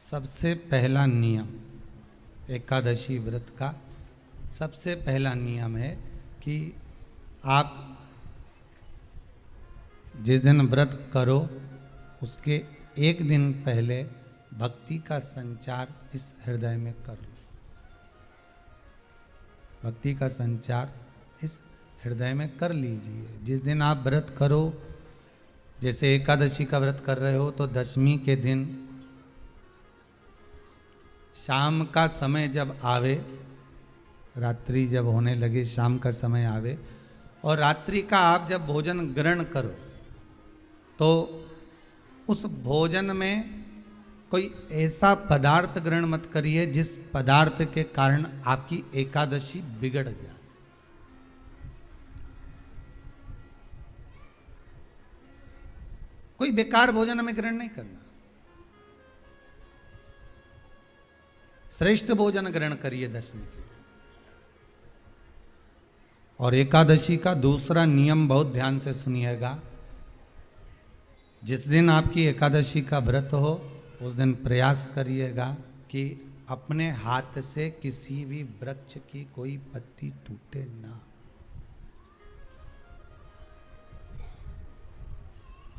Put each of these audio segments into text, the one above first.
सबसे पहला नियम एकादशी व्रत का सबसे पहला नियम है कि आप जिस दिन व्रत करो उसके एक दिन पहले भक्ति का संचार इस हृदय में कर लो। भक्ति का संचार इस हृदय में कर लीजिए। जिस दिन आप व्रत करो, जैसे एकादशी का व्रत कर रहे हो तो दशमी के दिन शाम का समय जब आवे, रात्रि जब होने लगे, शाम का समय आवे और रात्रि का आप जब भोजन ग्रहण करो तो उस भोजन में कोई ऐसा पदार्थ ग्रहण मत करिए जिस पदार्थ के कारण आपकी एकादशी बिगड़ जाए। कोई बेकार भोजन में ग्रहण नहीं करना, श्रेष्ठ भोजन ग्रहण करिए दशमी के दिन। और एकादशी का दूसरा नियम बहुत ध्यान से सुनिएगा। जिस दिन आपकी एकादशी का व्रत हो उस दिन प्रयास करिएगा कि अपने हाथ से किसी भी वृक्ष की कोई पत्ती टूटे ना।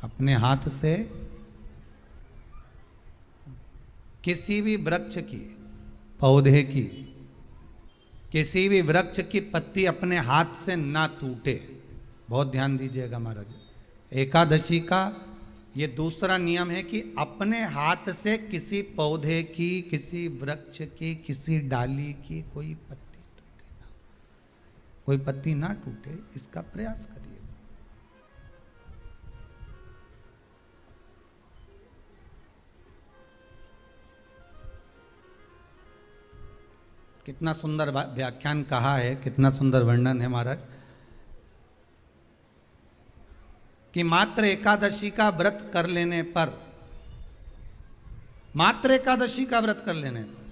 अपने हाथ से किसी भी वृक्ष की, पौधे की, किसी भी वृक्ष की पत्ती अपने हाथ से ना टूटे। बहुत ध्यान दीजिएगा महाराज। एकादशी का ये दूसरा नियम है कि अपने हाथ से किसी पौधे की, किसी वृक्ष की, किसी डाली की कोई पत्ती टूटे ना, कोई पत्ती ना टूटे, इसका प्रयास करिए। कितना सुंदर व्याख्यान कहा है, कितना सुंदर वर्णन है महाराज कि मात्र एकादशी का व्रत कर लेने पर, मात्र एकादशी का व्रत कर लेने पर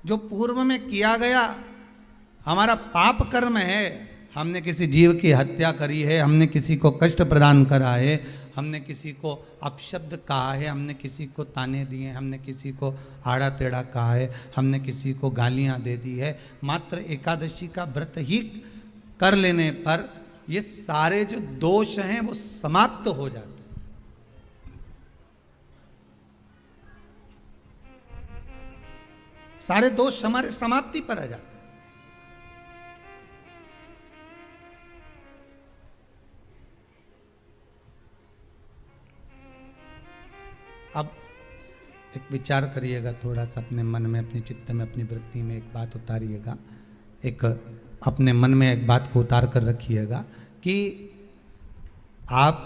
जो पूर्व में किया गया हमारा पाप कर्म है, हमने किसी जीव की हत्या करी है, हमने किसी को कष्ट प्रदान करा है, हमने किसी को अपशब्द कहा है, हमने किसी को ताने दिए, हमने किसी को आड़ा टेढ़ा कहा है, हमने किसी को गालियां दे दी है, मात्र एकादशी का व्रत ही कर लेने पर ये सारे जो दोष हैं वो समाप्त हो जाते हैं। सारे दोष हमारे समाप्ति पर आ जाते हैं। अब एक विचार करिएगा थोड़ा सा अपने मन में, अपने चित्त में, अपनी वृत्ति में एक बात उतारिएगा। एक अपने मन में एक बात को उतार कर रखिएगा कि आप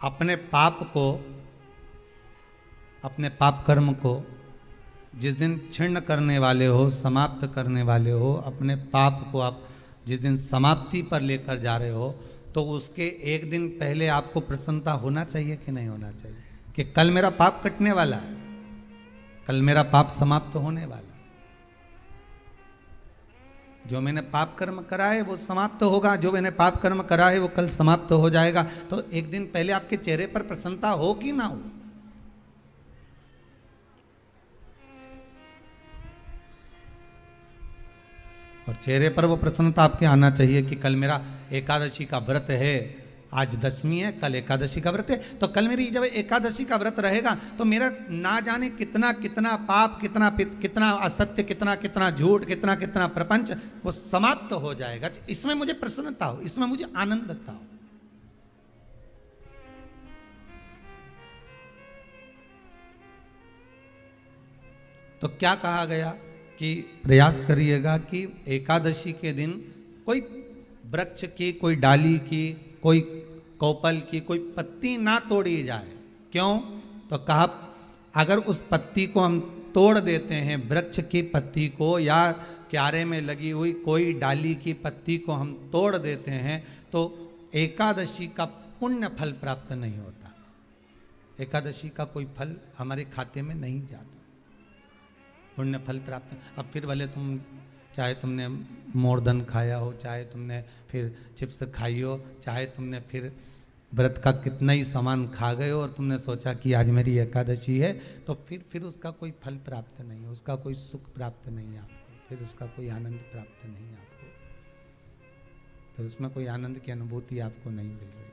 अपने पाप को, अपने पाप कर्म को जिस दिन क्षीण करने वाले हो, समाप्त करने वाले हो, अपने पाप को आप जिस दिन समाप्ति पर लेकर जा रहे हो तो उसके एक दिन पहले आपको प्रसन्नता होना चाहिए कि नहीं होना चाहिए कि कल मेरा पाप कटने वाला है, कल मेरा पाप समाप्त होने वाला है। जो मैंने पाप कर्म करा है वो समाप्त होगा, जो मैंने पाप कर्म करा है वो कल समाप्त हो जाएगा। तो एक दिन पहले आपके चेहरे पर प्रसन्नता हो कि ना हो। और चेहरे पर वो प्रसन्नता आपके आना चाहिए कि कल मेरा एकादशी का व्रत है, आज दशमी है, कल एकादशी का व्रत है, तो कल मेरी जब एकादशी का व्रत रहेगा तो मेरा ना जाने कितना कितना पाप, कितना असत्य, कितना झूठ, कितना प्रपंच वो समाप्त हो जाएगा। इसमें मुझे प्रसन्नता हो, इसमें मुझे आनंदता हो। तो क्या कहा गया कि प्रयास करिएगा कि एकादशी के दिन कोई वृक्ष की, कोई डाली की, कोई कोपल की कोई पत्ती ना तोड़ी जाए। क्यों? तो कहा अगर उस पत्ती को हम तोड़ देते हैं, वृक्ष की पत्ती को या क्यारे में लगी हुई कोई डाली की पत्ती को हम तोड़ देते हैं तो एकादशी का पुण्य फल प्राप्त नहीं होता। एकादशी का कोई फल हमारे खाते में नहीं जाता, पुण्य फल प्राप्त। अब फिर भले तुम चाहे तुमने मोरधन खाया हो, चाहे तुमने फिर चिप्स खाई हो, चाहे तुमने फिर व्रत का कितना ही सामान खा गए हो और तुमने सोचा कि आज मेरी एकादशी है, तो फिर उसका कोई फल प्राप्त नहीं है, उसका कोई सुख प्राप्त नहीं है आपको, फिर उसका कोई आनंद प्राप्त नहीं है आपको, फिर उसमें कोई आनंद की अनुभूति आपको नहीं मिल रही।